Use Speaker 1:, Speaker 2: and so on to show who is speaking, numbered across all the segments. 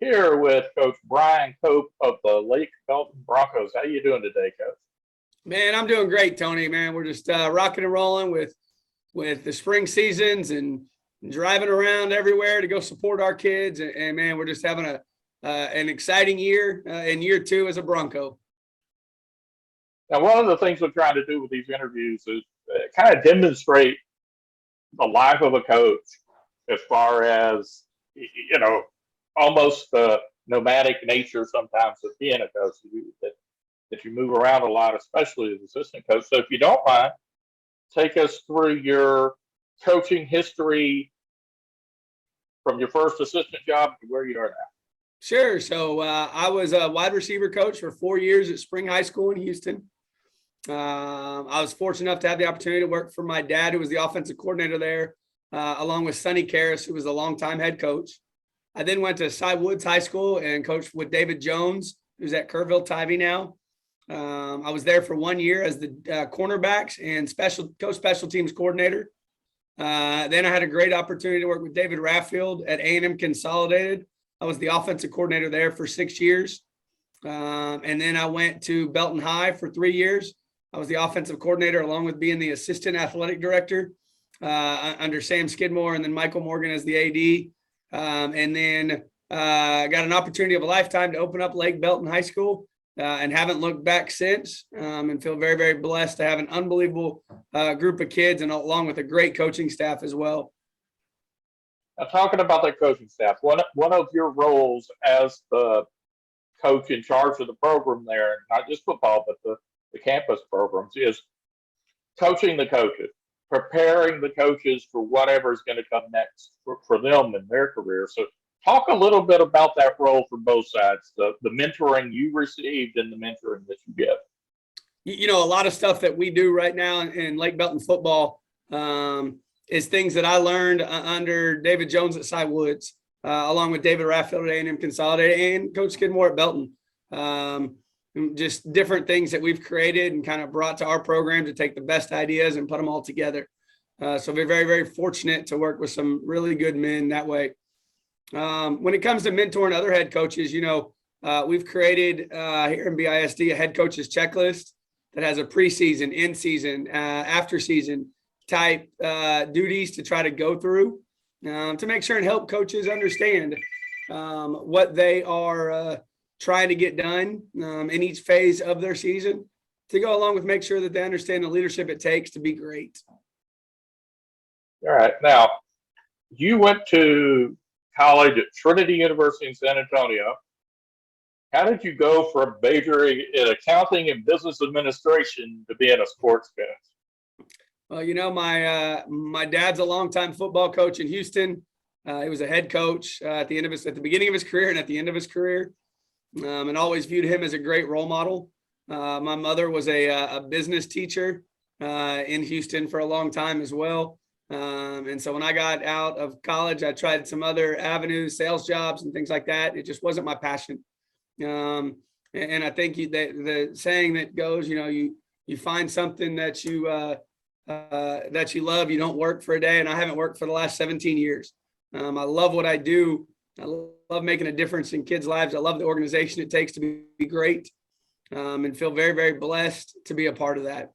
Speaker 1: here with Coach Brian Cope of the Lake Belton Broncos. How you doing today, Coach?
Speaker 2: Man, I'm doing great, Tony. Man, we're just rocking and rolling with the spring seasons and driving around everywhere to go support our kids. And man, we're just having an exciting year in year two as a Bronco.
Speaker 1: Now, one of the things we're trying to do with these interviews is kind of demonstrate the life of a coach as far as, almost the nomadic nature sometimes of being a coach, that you move around a lot, especially as assistant coach. So if you don't mind, take us through your coaching history from your first assistant job to where you are now.
Speaker 2: Sure. So I was a wide receiver coach for 4 years at Spring High School in Houston. I was fortunate enough to have the opportunity to work for my dad, who was the offensive coordinator there, along with Sonny Karras, who was a longtime head coach. I then went to Cy Woods High School and coached with David Jones, who's at Kerrville Tivy now. I was there for 1 year as the cornerbacks and special teams coordinator. Then I had a great opportunity to work with David Raffield at A&M Consolidated. I was the offensive coordinator there for 6 years. And then I went to Belton High for 3 years. I was the offensive coordinator along with being the assistant athletic director under Sam Skidmore and then Michael Morgan as the AD. And then got an opportunity of a lifetime to open up Lake Belton High School and haven't looked back since, and feel very, very blessed to have an unbelievable group of kids and along with a great coaching staff as well.
Speaker 1: Now, talking about that coaching staff, one of your roles as the coach in charge of the program there, not just football, but the campus programs, is coaching the coaches, preparing the coaches for whatever is going to come next for them in their career. So talk a little bit about that role from both sides, the mentoring you received and the mentoring that you get.
Speaker 2: A lot of stuff that we do right now in Lake Belton football is things that I learned under David Jones at Cy Woods, along with David Raffield at A&M Consolidated and Coach Skidmore at Belton. Just different things that we've created and kind of brought to our program to take the best ideas and put them all together. So we're very, very fortunate to work with some really good men that way. When it comes to mentoring other head coaches, we've created here in BISD a head coach's checklist that has a preseason, in-season, after-season type duties to try to go through to make sure and help coaches understand what they are trying to get done in each phase of their season, to go along with make sure that they understand the leadership it takes to be great.
Speaker 1: All right. Now, you went to college at Trinity University in San Antonio. How did you go from majoring in accounting and business administration to being a sports coach?
Speaker 2: Well, my dad's a longtime football coach in Houston. He was a head coach at the beginning of his career and at the end of his career. And always viewed him as a great role model. My mother was a business teacher in Houston for a long time as well. And so when I got out of college, I tried some other avenues, sales jobs and things like that. It just wasn't my passion. And I think the saying that goes, you find something that you love, you don't work for a day. And I haven't worked for the last 17 years. I love what I do. I love making a difference in kids' lives. I love the organization it takes to be great, and feel very, very blessed to be a part of that.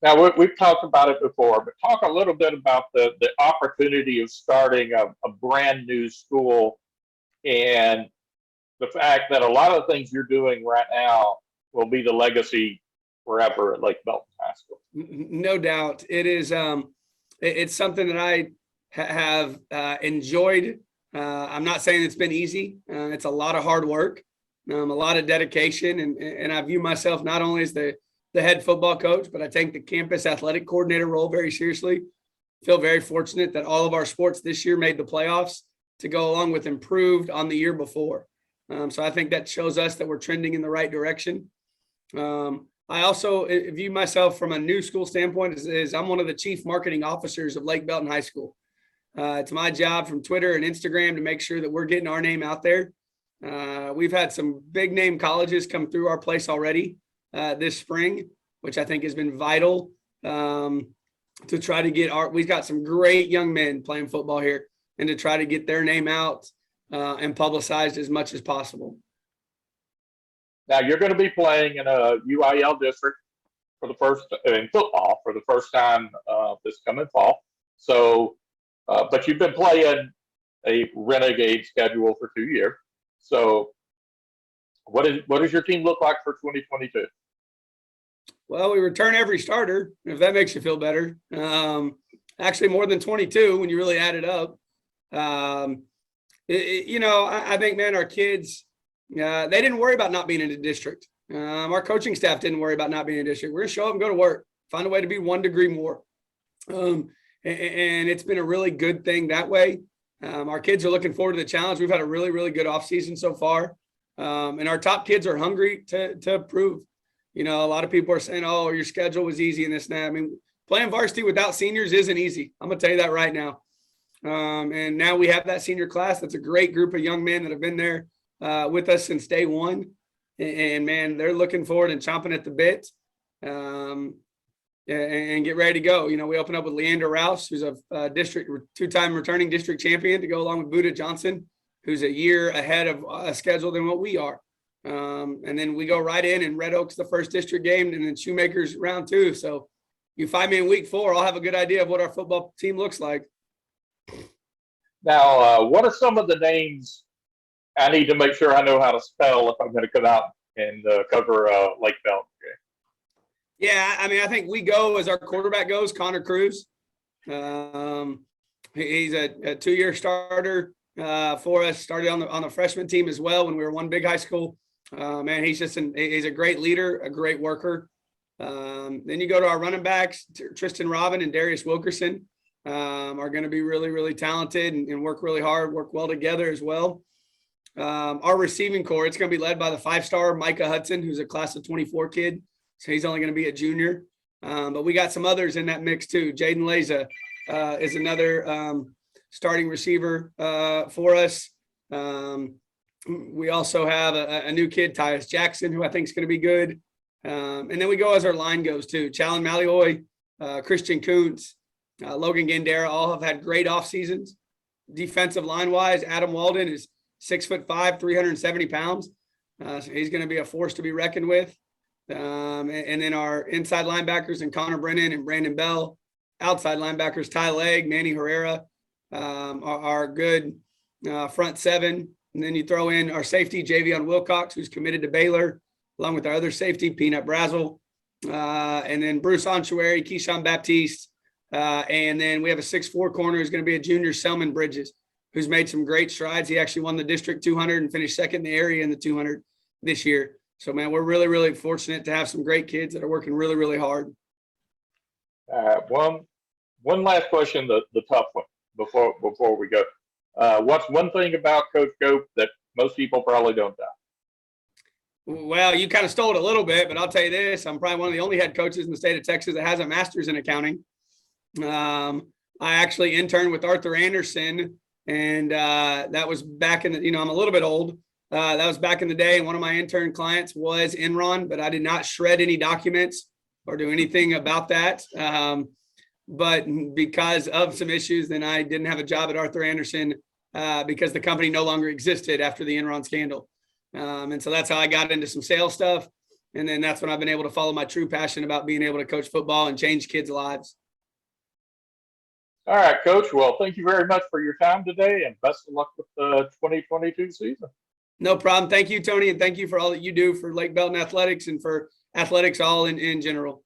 Speaker 1: Now, we've talked about it before, but talk a little bit about the opportunity of starting a brand new school and the fact that a lot of the things you're doing right now will be the legacy forever at Lake Belton High School.
Speaker 2: No doubt. It is. It's something that I have enjoyed. I'm not saying it's been easy. It's a lot of hard work, a lot of dedication. And I view myself not only as the head football coach, but I take the campus athletic coordinator role very seriously. Feel very fortunate that all of our sports this year made the playoffs to go along with improved on the year before. So I think that shows us that we're trending in the right direction. I also view myself from a new school standpoint as I'm one of the chief marketing officers of Lake Belton High School. It's my job from Twitter and Instagram to make sure that we're getting our name out there. We've had some big name colleges come through our place already this spring, which I think has been vital to try to get we've got some great young men playing football here and to try to get their name out and publicized as much as possible.
Speaker 1: Now you're going to be playing in a UIL district for the first in football for the first time this coming fall. So, but you've been playing a renegade schedule for 2 years. So, what does your team look like for 2022?
Speaker 2: Well, we return every starter, if that makes you feel better. Actually, more than 22 when you really add it up. I think, man, our kids, they didn't worry about not being in the district. Our coaching staff didn't worry about not being in the district. We're going to show up and go to work, find a way to be 1 degree more. And it's been a really good thing that way. Our kids are looking forward to the challenge. We've had a really, really good offseason so far. And our top kids are hungry to prove. A lot of people are saying, oh, your schedule was easy and this and that. I mean, playing varsity without seniors isn't easy. I'm going to tell you that right now. And now we have that senior class. That's a great group of young men that have been there with us since day one. And man, they're looking forward and chomping at the bit and get ready to go. We open up with Leander Rouse, who's a district 2-time returning district champion, to go along with Buddha Johnson, who's a year ahead of a schedule than what we are. And then we go right in, and Red Oak's the first district game, and then Shoemaker's round 2. So you find me in week 4, I'll have a good idea of what our football team looks like.
Speaker 1: Now, what are some of the names I need to make sure I know how to spell if I'm going to come out and cover Lake Belton?
Speaker 2: Yeah, I mean, I think we go as our quarterback goes, Connor Cruz. He's a 2-year starter for us. Started on the freshman team as well when we were one big high school. Man, he's a great leader, a great worker. Then you go to our running backs, Tristan Robin and Darius Wilkerson are going to be really, really talented and work really hard, work well together as well. Our receiving core, it's going to be led by the 5-star Micah Hudson, who's a class of 24 kid. So he's only going to be a junior. But we got some others in that mix too. Jaden Leza is another starting receiver for us. We also have a new kid, Tyus Jackson, who I think is going to be good. And then we go as our line goes too. Challen Malioy, Christian Kuntz, Logan Gandera, all have had great off seasons. Defensive line wise, Adam Walden is 6'5", 370 pounds. So he's going to be a force to be reckoned with. And then our inside linebackers and Connor Brennan and Brandon Bell, outside linebackers Ty Legg, Manny Herrera are good front 7. And then you throw in our safety Javion Wilcox, who's committed to Baylor, along with our other safety Peanut Brazel, and then Bruce Onchuary, Keyshawn Baptiste, and then we have a 6'4" corner who's going to be a junior, Selman Bridges, who's made some great strides. He actually won the District 200 and finished second in the area in the 200 this year. So, man, we're really, really fortunate to have some great kids that are working really, really hard.
Speaker 1: One last question, the tough one before we go. What's one thing about Coach Gope that most people probably don't know?
Speaker 2: Well, you kind of stole it a little bit, but I'll tell you this. I'm probably one of the only head coaches in the state of Texas that has a master's in accounting. I actually interned with Arthur Anderson, and that was back in the, I'm a little bit old. That was back in the day, and one of my intern clients was Enron, but I did not shred any documents or do anything about that. But because of some issues, then I didn't have a job at Arthur Anderson because the company no longer existed after the Enron scandal. And so that's how I got into some sales stuff. And then that's when I've been able to follow my true passion about being able to coach football and change kids' lives.
Speaker 1: All right, Coach. Well, thank you very much for your time today, and best of luck with the 2022 season.
Speaker 2: No problem. Thank you, Tony, and thank you for all that you do for Lake Belton Athletics and for athletics all in general.